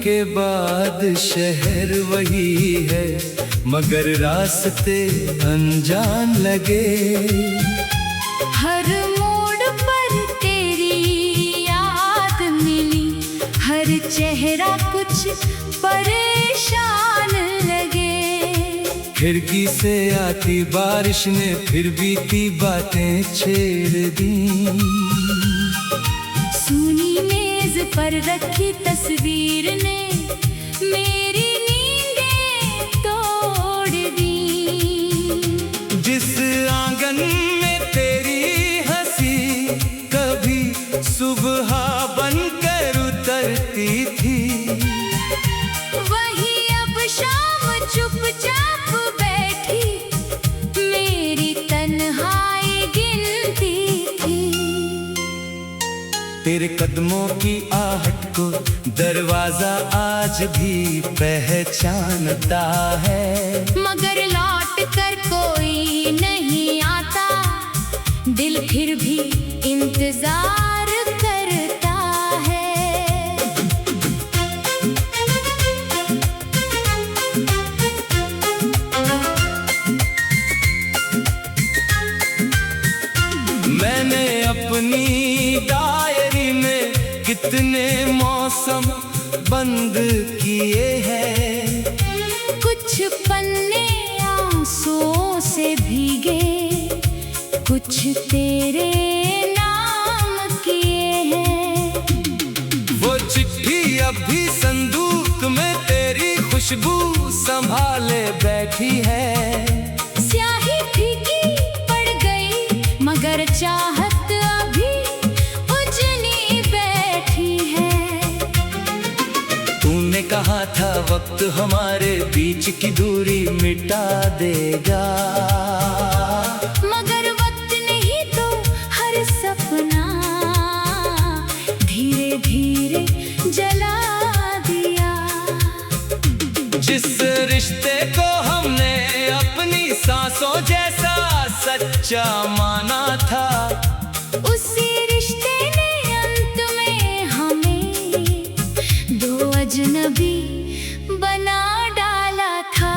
के बाद शहर वही है, मगर रास्ते अनजान लगे। हर मोड़ पर तेरी याद मिली, हर चेहरा कुछ परेशान लगे। खिड़की से आती बारिश ने फिर बीती बातें छेड़ दी। सुनी मेज पर रखी तस्वीर ने मेरी नींदें तोड़ दी। जिस आंगन में तेरी हंसी कभी सुबह बनकर उतरती थी, वही अब शाम चुपचाप बैठी मेरी तन्हाई गिनती थी। तेरे कदमों की आहट को दरवाजा आज भी पहचानता है, मगर लौट कर कोई नहीं आता, दिल फिर भी इंतजार करता है। मैंने अपनी डायरी में कितने मौसम बंद किए हैं। कुछ पन्ने आंसुओं से भीगे, कुछ तेरे नाम किए हैं। वो चिट्ठी अब भी संदूक में तेरी खुशबू संभाले बैठी है। स्याही फीकी पड़ गई मगर चाहत अभी उजनी बैठी है। तूने कहा था वक्त हमारे बीच की दूरी मिटा देगा, मगर वक्त नहीं तो हर सपना धीरे धीरे जला दिया। जिस रिश्ते को हमने अपनी सांसों जैसा सच्चा माना था, उसी रिश्ते ने अंत में हमें दो अजनबी बना डाला था।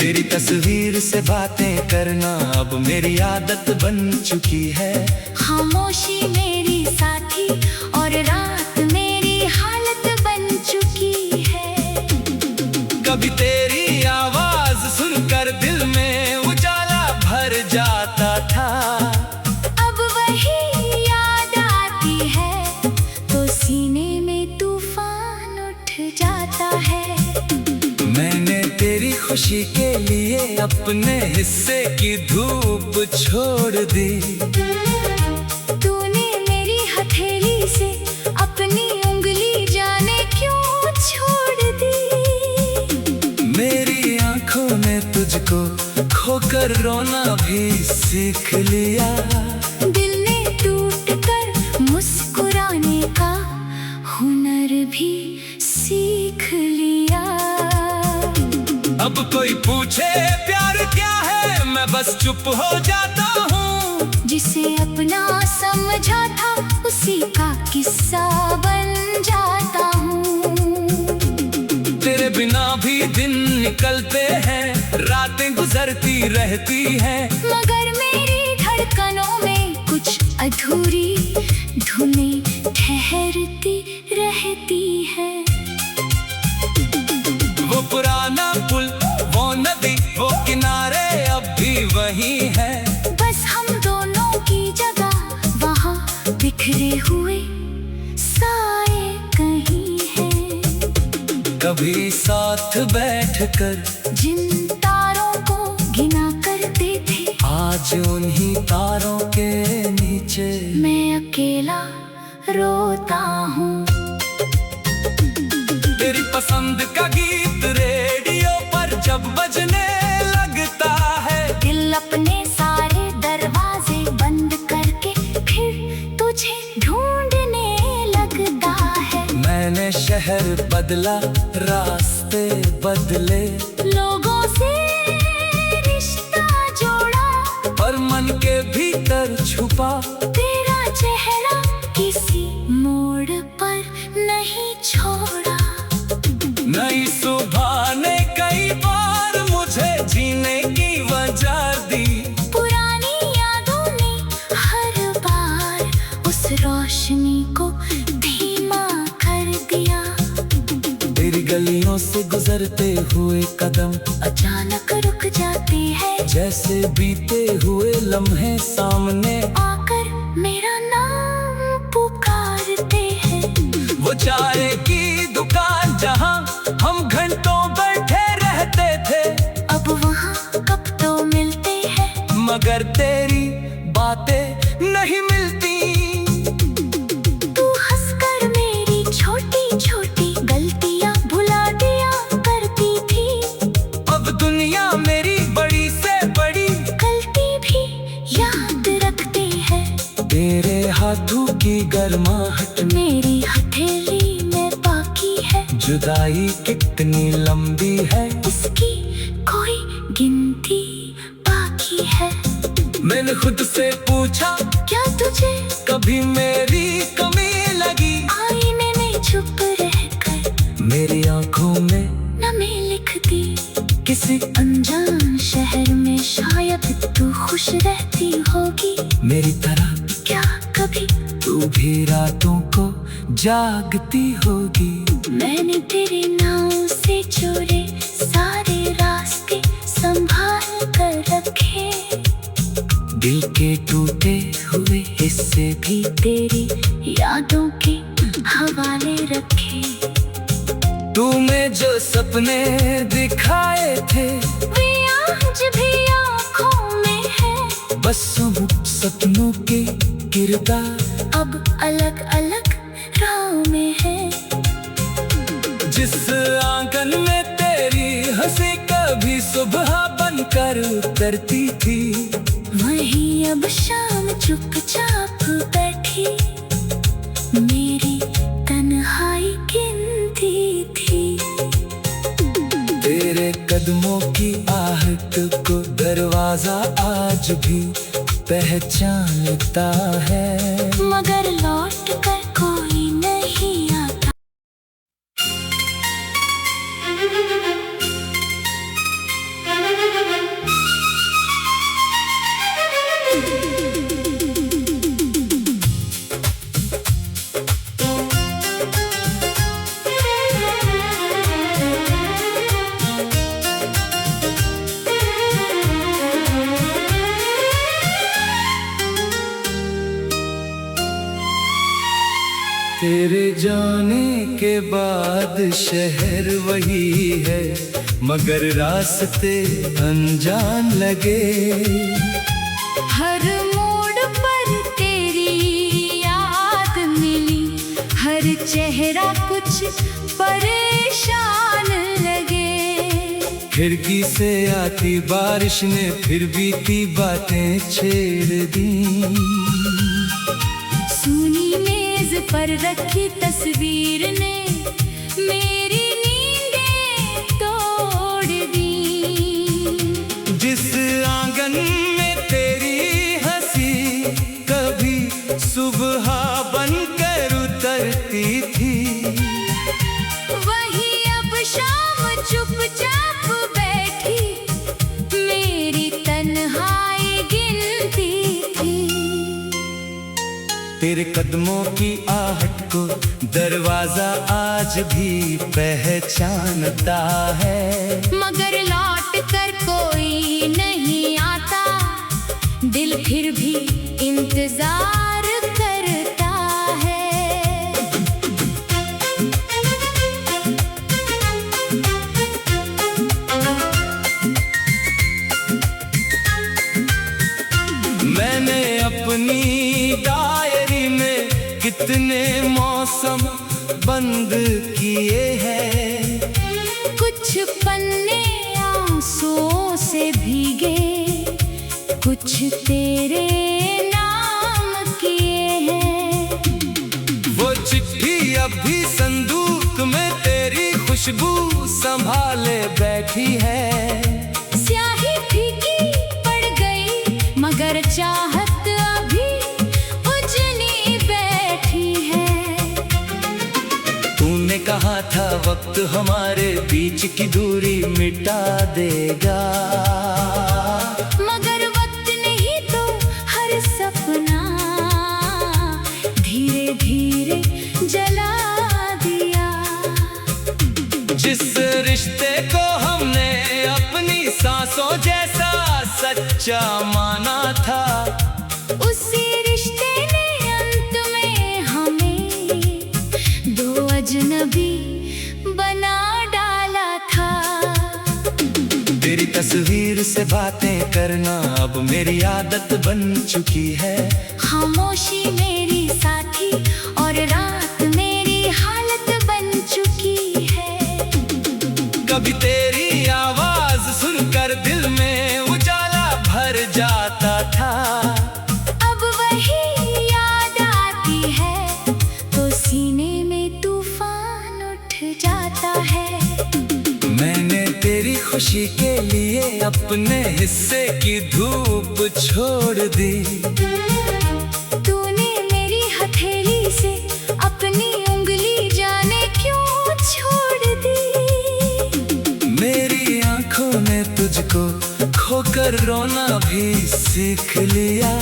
तेरी तस्वीर से बातें करना अब मेरी आदत बन चुकी है। खामोशी मेरी साथी और रात मेरी हालत बन चुकी है। कभी तेरी आवाज सुनकर दिल में उजाला भर जाता था, अब वही याद आती है तो सीने में तूफान उठ जाता है। मैंने तेरी खुशी के लिए अपने हिस्से की धूप छोड़ दी। तूने मेरी हथेली से अपनी उंगली जाने क्यों छोड़ दी। मेरी आंखों ने तुझको खोकर रोना भी सीख लिया। दिल ने टूट कर मुस्कुराने का हुनर भी सीख लिया। अब कोई पूछे प्यार क्या है, मैं बस चुप हो जाता हूँ। जिसे अपना समझा था उसी का किस्सा बन जाता हूँ। तेरे बिना भी दिन निकलते हैं, रातें गुजरती रहती हैं, मगर मेरी धड़कनों में कुछ अधूरी धुनें ठहरती रहती है। वो पुराना पुल, वो नदी, वो किनारे अब भी वही है। बस हम दोनों की जगह वहाँ बिखरे हुए साए कहीं हैं। कभी साथ बैठकर जिन तारों को गिना करते थे, आज उन्हीं तारों के नीचे मैं अकेला रोता हूँ। तेरी पसंद का गीत रेडियो पर जब बजने लगता है, दिल अपने सारे दरवाजे बंद करके फिर तुझे ढूंढने लगता है। मैंने शहर बदला, रास्ते बदले, लोगों से रिश्ता जोड़ा, पर मन के भीतर छुपा तेरा चेहरा किसी मोड़ पर नहीं छोड़ा। नई सुबह ने कई बार मुझे जीने की वजह दी। पुरानी यादों ने हर बार उस रोशनी को धीमा कर दिया। तेरी गलियों से गुजरते हुए कदम अचानक रुक जाते हैं, जैसे बीते हुए लम्हे सामने आकर मेरा नाम पुकारते हैं। वो चाय की दुकान जहाँ हम घंटों बैठे रहते थे, अब वहाँ कब तो मिलते हैं, मगर तेरी बातें नहीं मिलती। तू हंसकर मेरी छोटी छोटी गलतियाँ भुला दिया करती थी। अब दुनिया मेरी बड़ी से बड़ी गलती भी याद रखते हैं। तेरे हाथों की गर्माहट में मेरी हथेली में बाकी है, जुदाई कितनी लंबी है, इसकी कोई गिनती बाकी है। मैंने खुद से पूछा, क्या तुझे कभी मेरी कमी लगी? आईने में चुप रहकर मेरी आंखों में नमी लिख दी। किसी अनजान शहर में शायद तू खुश रहती होगी, मेरी तरह क्या कभी तू भी रातों को जागती होगी। मैंने तेरे नाव से जोड़े सारे रास्ते संभाल कर रखे, दिल के टूटे हुए हिस्से भी तेरी यादों के हवाले रखे। तूने जो सपने दिखाए थे वे आज भी आँखों में है, बस उन सपनों के किरदार अब अलग अलग राह में है। जिस आंगन में तेरी हंसी कभी सुबह बनकर उतरती थी, वहीं अब शाम चुपचाप बैठी मेरी तन्हाई गिनती थी। तेरे कदमों की आहट को दरवाजा आज भी पहचानता है, मगर लौट कर कोई नहीं आता। तेरे जाने के बाद शहर वही है, मगर रास्ते अनजान लगे। हर मोड़ पर तेरी याद मिली, हर चेहरा कुछ परेशान लगे। खिड़की से आती बारिश ने फिर बीती बातें छेड़ दी। सुनी मेज पर रखी तस्वीर ने मेरी नींदें तोड़ दी। जिस आंगन में तेरी हंसी कभी सुबह बनकर उतरती थी, वही अब शाम चुपचाप बैठी मेरी तन्हाई गिनती थी। तेरे कदमों की आहट को दरवाजा आज भी पहचानता है, मगर लौट कर कोई नहीं आता, दिल फिर भी इंतजार करता है। मैंने अपनी डायरी में कितने मौसम बंद किए हैं, कुछ पन्ने आंसुओं से भीगे, कुछ तेरे नाम किए हैं। वो चिट्ठी अब भी संदूक में तेरी खुशबू संभाले बैठी है। स्याही फीकी पड़ गई मगर चाहत अभी उजली बैठी है। तुमने कहा था वक्त हमारे बीच की दूरी मिटा देगा, मगर वक्त नहीं तो हर सपना धीरे धीरे जला दिया। जिस रिश्ते को हमने अपनी सांसों जैसा सच्चा माना था, उसी रिश्ते ने अंत में हमें दो अजनबी बना डाला था। तेरी तस्वीर से बातें करना अब मेरी आदत बन चुकी है। खामोशी मेरी साथी और रात मेरी हालत बन चुकी है। कभी तेरी आवाज सुनकर दिल में उजाला भर जाता था, अब वही याद आती है तो सीने में तूफान उठ जाता है। मैंने तेरी खुशी के लिए अपने हिस्से की धूप छोड़ दी। तूने मेरी हथेली से अपनी उंगली जाने क्यों छोड़ दी। मेरी आंखों ने तुझको खोकर रोना भी सीख लिया।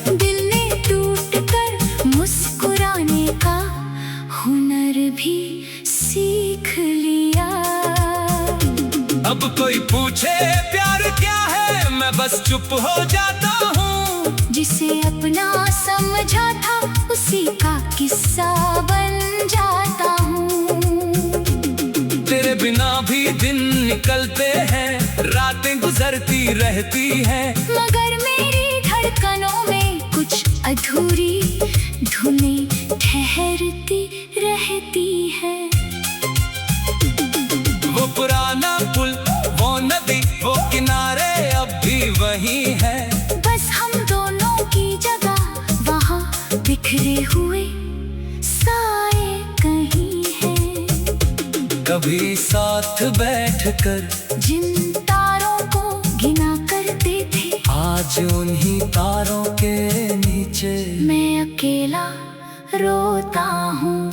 दिल ने टूटकर मुस्कुराने का हुनर भी सीख लिया। अब कोई पूछे प्यार क्या है, मैं बस चुप हो जाता हूँ। जिसे अपना समझा था उसी का किस्सा बन जाता हूँ। तेरे बिना भी दिन निकलते हैं, रातें गुजरती रहती हैं, मगर मेरी धड़कनों में कुछ अधूरी धुनें ठहरती रहती है। वो पुराना पुल, वो नदी, वो किनारे अब भी वही है। बस हम दोनों की जगह वहाँ बिखरे हुए साए कहीं हैं। कभी साथ बैठकर जिन तारों को गिना करते थे, आज उन्हीं तारों के नीचे मैं अकेला रोता हूँ।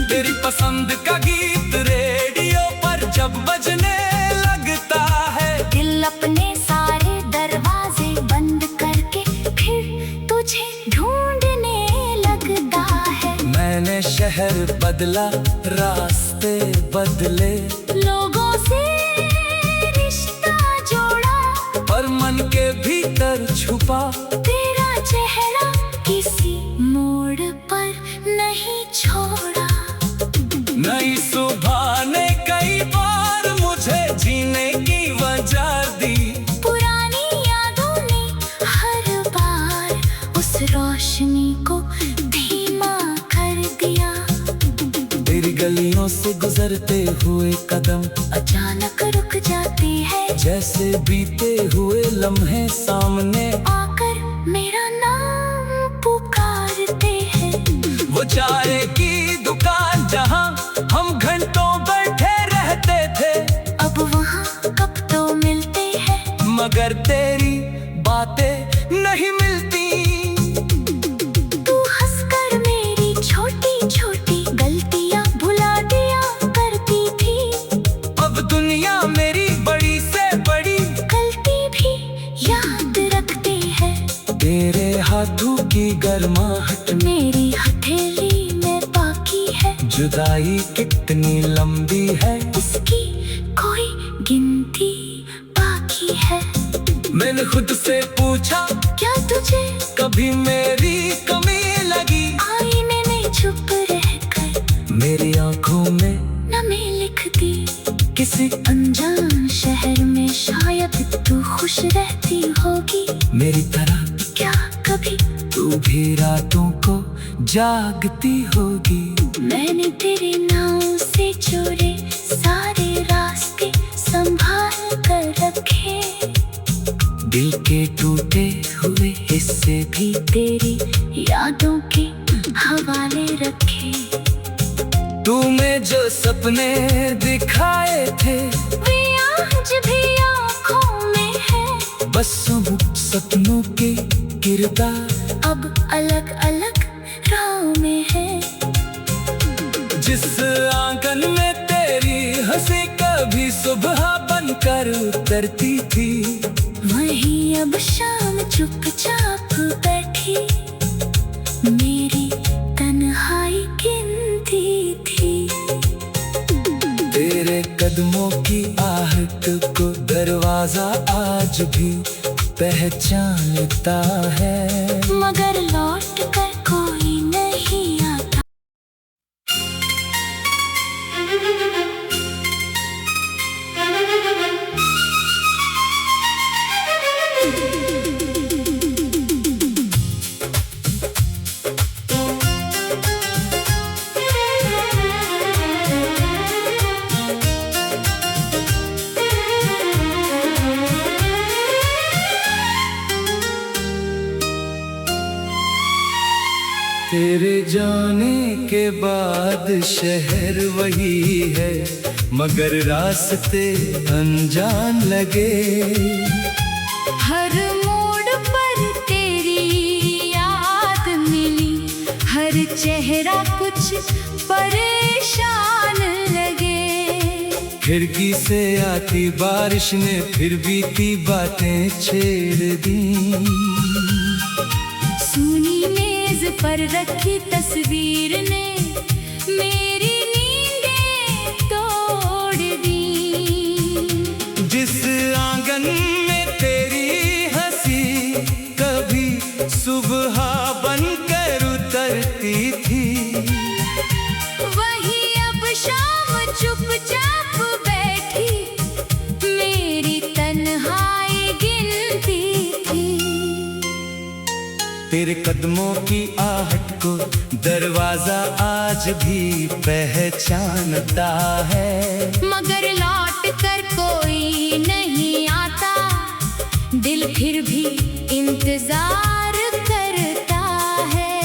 तेरी पसंद का गीत रेडियो पर जब बजने लगता है, दिल अपने सारे दरवाजे बंद करके फिर तुझे ढूंढने लगता है। मैंने शहर बदला, रास्ते बदले, लोगों से रिश्ता जोड़ा, पर मन के भीतर छुपा तेरा चेहरा किसी मोड़ पर नहीं छोड़ा। नई सुबह ने कई बार मुझे जीने की वजह दी। पुरानी यादों ने हर बार उस रोशनी को धीमा कर दिया। तेरी गलियों से गुजरते हुए कदम अचानक रुक जाते हैं, जैसे बीते हुए लम्हे सामने आकर मेरा नाम पुकारते हैं। वो चाय की दुकान जहाँ हम घंटों बैठे रहते थे, अब वहाँ कब तो मिलते हैं, मगर तेरी बातें नहीं मिलती। तू हंसकर मेरी छोटी छोटी गलतियाँ भुला दिया करती थी। अब दुनिया मेरी बड़ी से बड़ी गलती भी याद रखते हैं। तेरे हाथों की गर्माहट में मेरी हथेली में बाकी है, जुदाई कितनी लंबी है, इसकी कोई गिनती बाकी है। मैंने खुद से पूछा क्या तुझे कभी मेरी कमी लगी, आईने में छुप रहकर मेरी आंखों में नमी लिख दी। किसी अनजान शहर में शायद तू खुश रहती होगी, मेरी तरह क्या कभी तू भी रातों को जागती होगी। मैंने तेरे नाम से जोड़े सारे रास्ते संभाल कर रखे, दिल के टूटे हुए हिस्से भी तेरी यादों के हवाले रखे। तूने जो सपने दिखाए थे वे आज भी आँखों में है, बस उन सपनों के किरदार अब अलग अलग राह में है। जिस आंगन में तेरी हंसी कभी सुबह बनकर उतरती थी, वहीं अब शाम चुपचाप बैठी मेरी तन्हाई गिनती थी। तेरे कदमों की आहट को दरवाजा आज भी पहचानता है, मगर लौट कर कोई नहीं आता। तेरे जाने के बाद शहर वही है, मगर रास्ते अनजान लगे। हर मोड़ पर तेरी याद मिली, हर चेहरा कुछ परेशान लगे। खिड़की से आती बारिश ने फिर बीती बातें छेड़ दी, सुनी मेज पर रखी तस्वीर ने मेरी नींदें तोड़ दी। जिस आंगन में तेरी हंसी कभी सुबह बनकर उतरती थी, वहीं अब शाम चुपचाप बैठी मेरी तन्हाई गिनती थी। तेरे कदमों की आहट को दरवाजा आज भी पहचानता है, मगर लौट कर कोई नहीं आता, दिल फिर भी इंतजार करता है।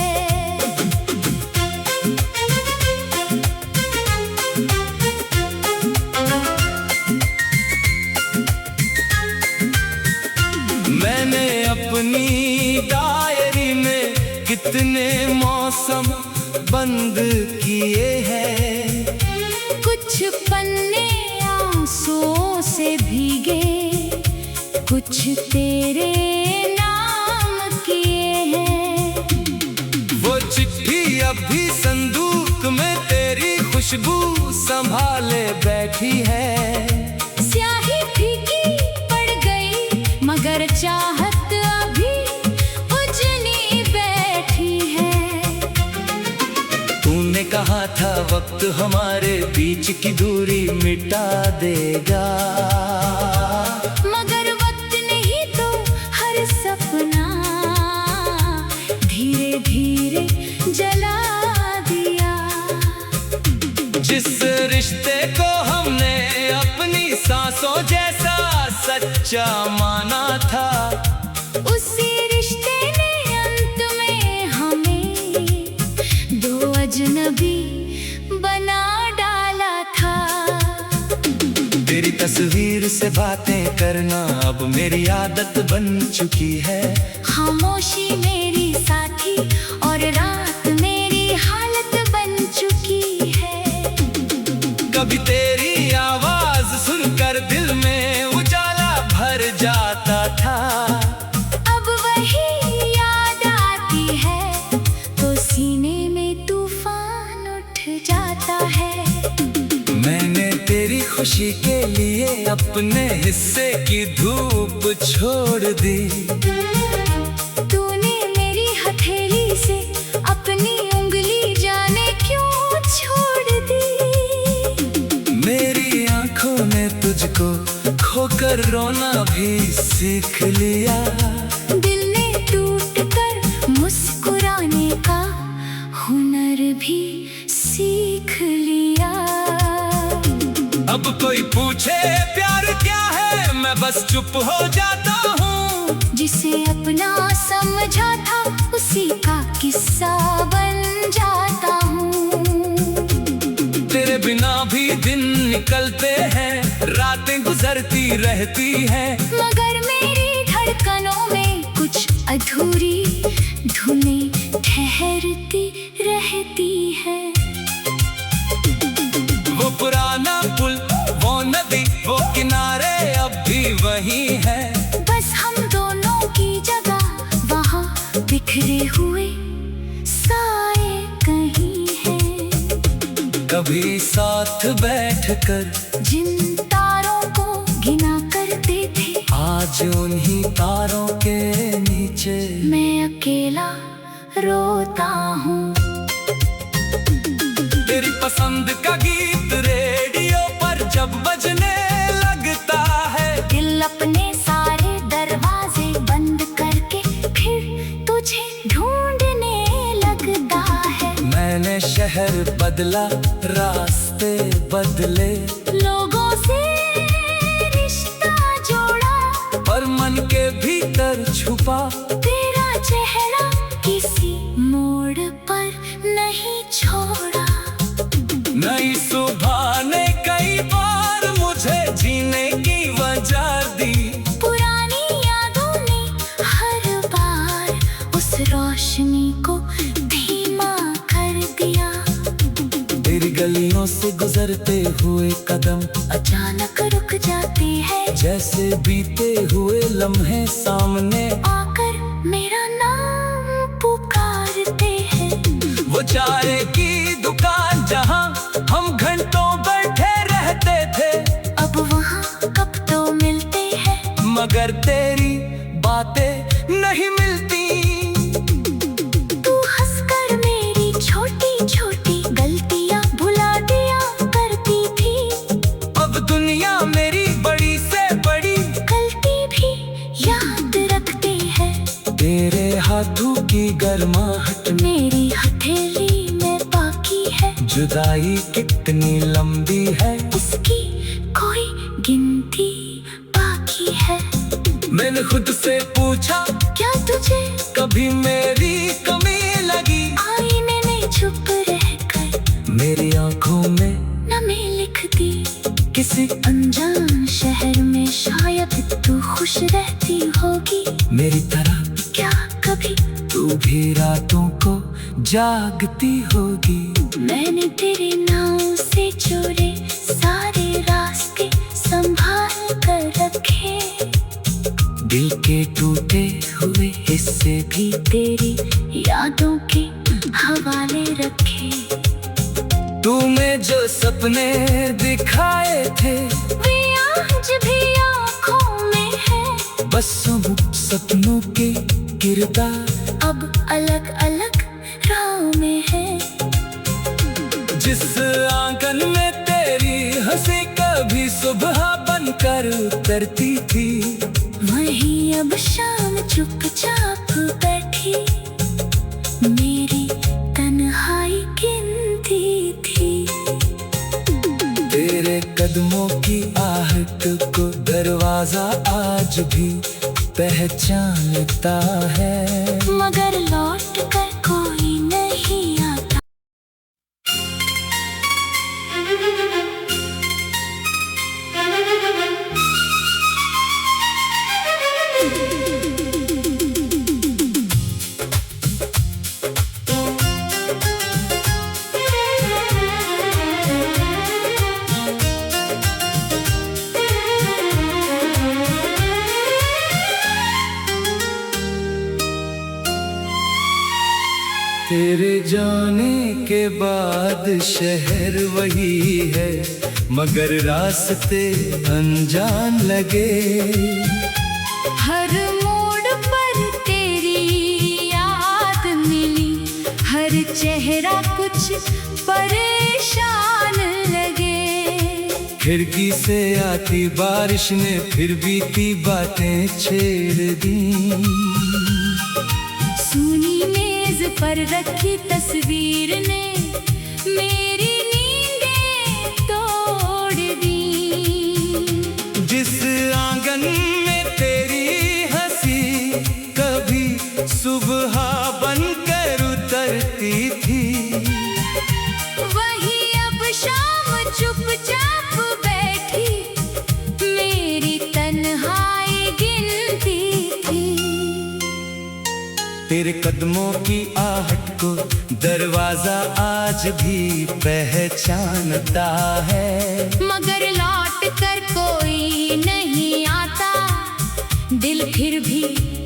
मैंने अपनी डायरी में कितने मौसम बंद किए हैं, कुछ पन्ने आंसुओं से भीगे, कुछ तेरे नाम किए हैं। वो चिट्ठी अभी संदूक में तेरी खुशबू संभाले बैठी है। स्याही फीकी पड़ गई मगर चाहत अभी उजली बैठी है। तूने कहा था वक्त हमारे बीच की दूरी मिटा देगा, मगर वक्त नहीं तो हर सपना धीरे धीरे जला दिया। जिस रिश्ते को हमने अपनी सांसों जैसा सच्चा माना था, उसी रिश्ते ने अंत में हमें दो अजनबी बना डाला था। तेरी तस्वीर से बातें करना अब मेरी आदत बन चुकी है। खामोशी मेरी साथी और रात मेरी हालत बन चुकी है। कभी तेरी आवाज सुनकर दिल में उजाला भर जाता था, अब वही याद आती है तो सीने में तूफान उठ जाता है। मैंने तेरी खुशी के लिए अपने हिस्से की धूप छोड़ दी, तूने मेरी हथेली से अपनी उंगली जाने क्यों छोड़ दी। मेरी आंखों ने तुझको खोकर रोना भी सीख लिया, दिल ने टूट कर मुस्कुराने का हुनर भी सीख लिया। अब कोई पूछे प्यार क्या है, मैं बस चुप हो जाता हूँ। जिसे अपना समझा था उसी का किस्सा बन जाता हूँ। तेरे बिना भी दिन निकलते हैं, रातें गुजरती रहती हैं, मगर मेरी धड़कनों में कुछ अधूरी धुनें ठहरती रहती हैं। वही है। बस हम दोनों की जगह वहाँ बिखरे हुए साए कहीं हैं। कभी साथ बैठकर जिन तारों को गिना करते थे, आज उन्हीं तारों के नीचे मैं अकेला रोता हूँ। तेरी पसंद का गीत रेडियो पर जब बजने लगता है, दिल अपने सारे दरवाजे बंद करके फिर तुझे ढूंढने लगता है। मैंने शहर बदला, रास्ते बदले, लोगों से रिश्ता जोड़ा, पर मन के भीतर छुपा तेरा चेहरा किसी मोड़ पर नहीं छोड़ा। नई सुबह ने कई बार मुझे जीने की वजह दी, पुरानी यादों ने हर बार उस रोशनी को धीमा कर दिया। तेरी गलियों से गुजरते हुए कदम अचानक रुक जाते हैं, जैसे बीते हुए लम्हे सामने आकर मेरा नाम पुकारते हैं। वो चाय की दुकान जहाँ हम घंटों बैठे रहते थे, अब वहाँ कब तो मिलते हैं, मगर तेरी बातें नहीं मिलती। तू हंसकर मेरी छोटी छोटी गलतियाँ भुला दिया करती थी। अब दुनिया मेरी बड़ी से बड़ी गलती भी याद रखती है। तेरे हाथों की गर्माहट में मेरी हथेली में बाकी है, जुदाई कितनी लंबी है, इसकी कोई गिनती बाकी है। मैंने खुद से पूछा, क्या तुझे कभी मेरी कमी लगी? आईने ने चुप रहकर मेरी आंखों में नमी लिख दी। किसी अनजान शहर में शायद तू खुश रहती होगी, मेरी तरह क्या कभी तू भी रातों को जागती होगी। मैंने तेरे नाम से जोड़े सारे रास्ते संभाल कर रखे, दिल के टूटे हुए हिस्से भी तेरी यादों के हवाले रखे। तूने जो सपने दिखाए थे, वे आज भी आँखों में है, बस सब सपनों के किरदार अब अलग अलग राह में है। जिस आंगन में तेरी हंसी कभी सुबह बनकर उतरती थी, वहीं अब शाम चुपचाप बैठी मेरी तन्हाई गिनती थी। तेरे कदमों की आहट को दरवाजा आज भी पहचानता है, मगर लौट कर कोई नहीं आता। तेरे जाने के बाद शहर वही है, मगर रास्ते अनजान लगे। हर मोड़ पर तेरी याद मिली, हर चेहरा कुछ परेशान लगे। खिड़की से आती बारिश ने फिर बीती बातें छेड़ दी, सुनी मेज पर रखी तस्वीर ने मेरी नींदें तोड़ दी। जिस आंगन में तेरी हंसी कभी सुबह बनकर उतरती थी, वही अब शाम चुपचाप बैठी मेरी तन्हाई गिनती थी। तेरे कदमों की आहट को दरवाजा आज भी पहचानता है, मगर लौट कर कोई नहीं आता। दिल फिर भी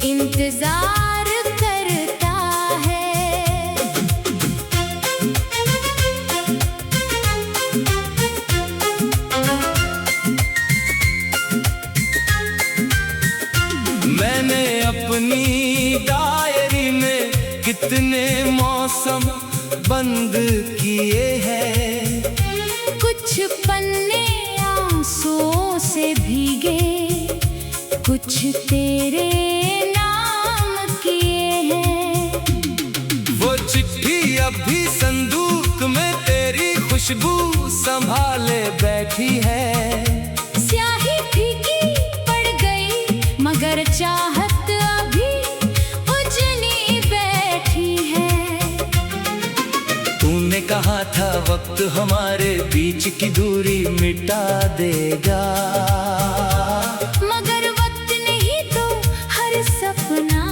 इंतजार करता है। मैंने अपनी डायरी में कितने मौसम बंद किए हैं। कुछ पन्ने आंसुओं से भीगे, कुछ तेरे नाम किए हैं। वो चिट्ठी अभी संदूक में तेरी खुशबू संभाले बैठी है। स्याही फीकी पड़ गई मगर चाहत अभी उजनी बैठी है। तूने कहा था वक्त हमारे बीच की दूरी मिटा देगा, मगर वक्त नहीं तो हर सपना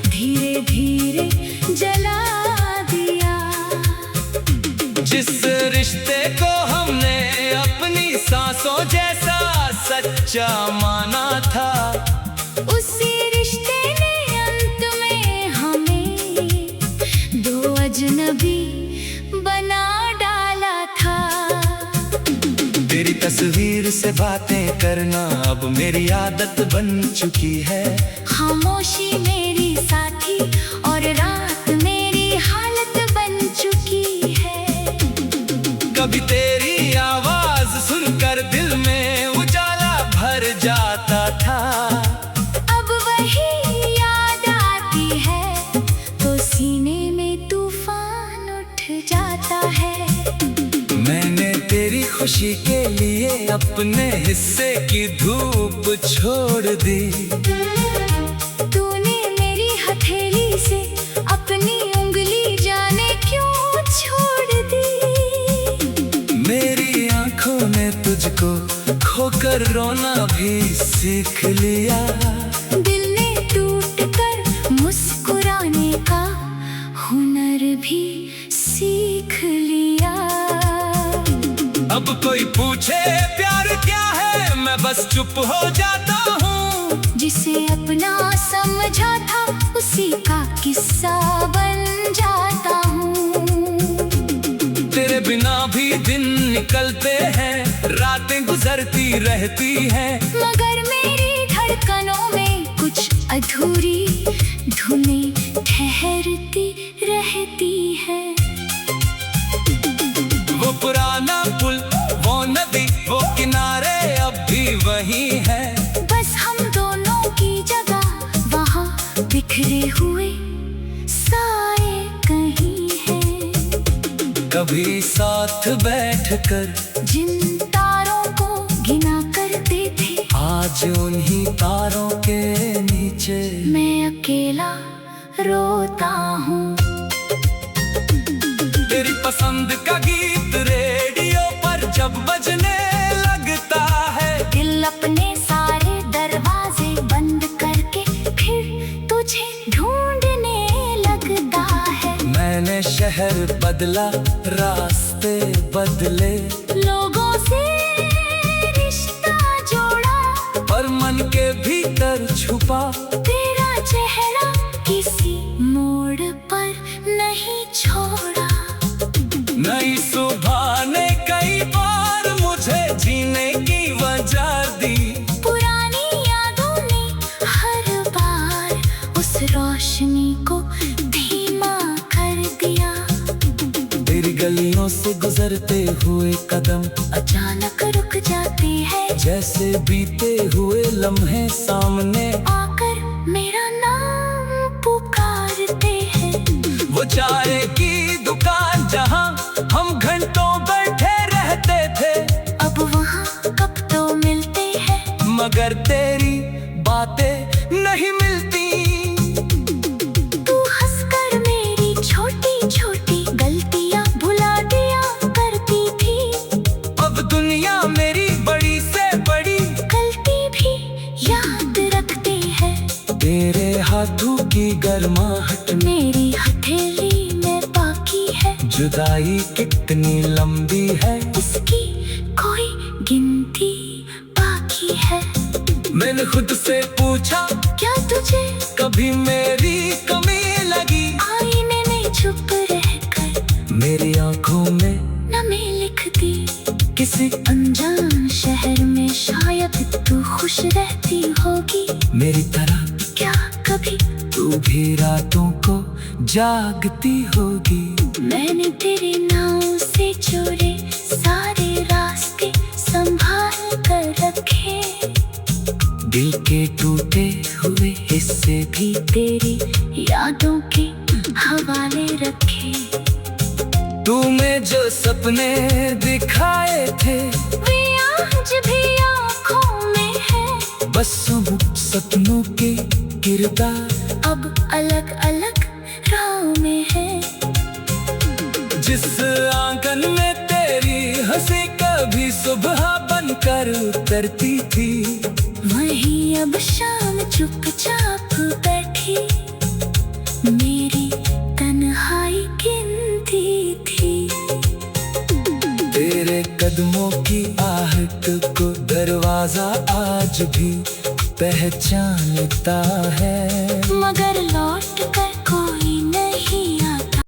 धीरे धीरे जला दिया। जिस रिश्ते को हमने अपनी सांसों जैसा सच्चा माना था, उसी रिश्ते ने अंत में हमें दो अजनबी बना डाला था। तेरी तस्वीर से बातें करना अब मेरी आदत बन चुकी है। खामोशी मेरी साथी और रात मेरी हालत बन चुकी है। कभी तेरी आवाज सुनकर दिल में उजाला भर जाता था। अब वही याद आती है तो सीने में तूफान उठ जाता है। मैंने तेरी खुशी के लिए अपने हिस्से की धूप छोड़ दी। तूने मेरी हथेली से अपनी उंगली जाने क्यों छोड़ दी। मेरी आंखों ने तुझको खोकर रोना भी सीख लिया। दिल ने टूट कर मुस्कुराने का हुनर भी सीख लिया। अब कोई पूछे प्यार क्या है, मैं बस चुप हो जाता हूँ। जिसे अपना समझा था उसी का किस्सा बन जाता हूँ। तेरे बिना भी दिन निकलते हैं, रातें गुजरती रहती हैं, मगर मेरी धड़कनों में कुछ अधूरी धुनें ठहरती रहती है। वो पुराना पुल, वो नदी, वो किनारे अब भी वही है। बस हम दोनों की जगह वहाँ बिखरे हुए साए कहीं हैं। कभी साथ बैठकर जिन तारों को गिना करते थे, आज उन्हीं तारों के नीचे मैं अकेला रोता हूँ। तेरी पसंद का गीत रेडियो पर जब बजने लगता है, दिल अपने सारे दरवाजे बंद करके फिर तुझे ढूंढने लगता है। मैंने शहर बदला, रास्ते बदले, लोगों से रिश्ता जोड़ा, पर मन के भीतर छुपा तेरा चेहरा किसी मोड़ पर नहीं छोड़ा। नई सुबह ने कई बार मुझे जीने की वजह दी। पुरानी यादों ने हर बार उस रोशनी को धीमा कर दिया। तेरी गलियों से गुजरते हुए कदम अचानक रुक जाते हैं, जैसे बीते हुए लम्हे सामने आकर मेरा नाम पुकारते हैं। वो चाय की दुकान जहाँ हम घंटों बैठे रहते थे, अब वहाँ कब तो मिलते हैं, मगर तेरी बातें नहीं मिलती। तू हंसकर मेरी छोटी छोटी गलतियाँ भुला दिया करती थी। अब दुनिया मेरी बड़ी से बड़ी गलती भी याद रखते हैं। तेरे हाथों की गर्माहट में मेरी हथेली में बाकी है, जुदाई कितनी लंबी है, इसकी कोई गिनती बाकी है। मैंने खुद से पूछा, क्या तुझे कभी मेरी कमी लगी? आईने ने चुप रहकर मेरी आंखों में नमी लिख दी। किसी अनजान शहर में शायद तू खुश रहती होगी मेरी तरह, क्या कभी तू भी रातों को जागती होगी। मैंने तेरे नाव से जोड़े सारे रास्ते संभाल कर रखे। दिल के टूटे हुए हिस्से भी तेरी यादों के हवाले रखे। तूने जो सपने दिखाए थे वे आज भी आँखों में है। बस उन सपनों के किरदार अब अलग अलग राह में है। जिस आंगन में तेरी हंसी कभी सुबह बनकर उतरती थी, वहीं अब शाम चुपचाप बैठी मेरी तन्हाई गिनती थी। तेरे कदमों की आहट को दरवाजा आज भी पहचानता है, मगर लौट कर कोई नहीं आता।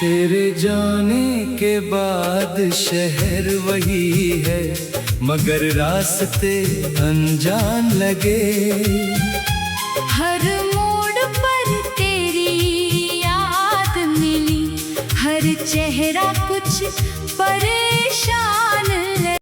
तेरे जाने के बाद शहर वही है, मगर रास्ते अनजान लगे। हर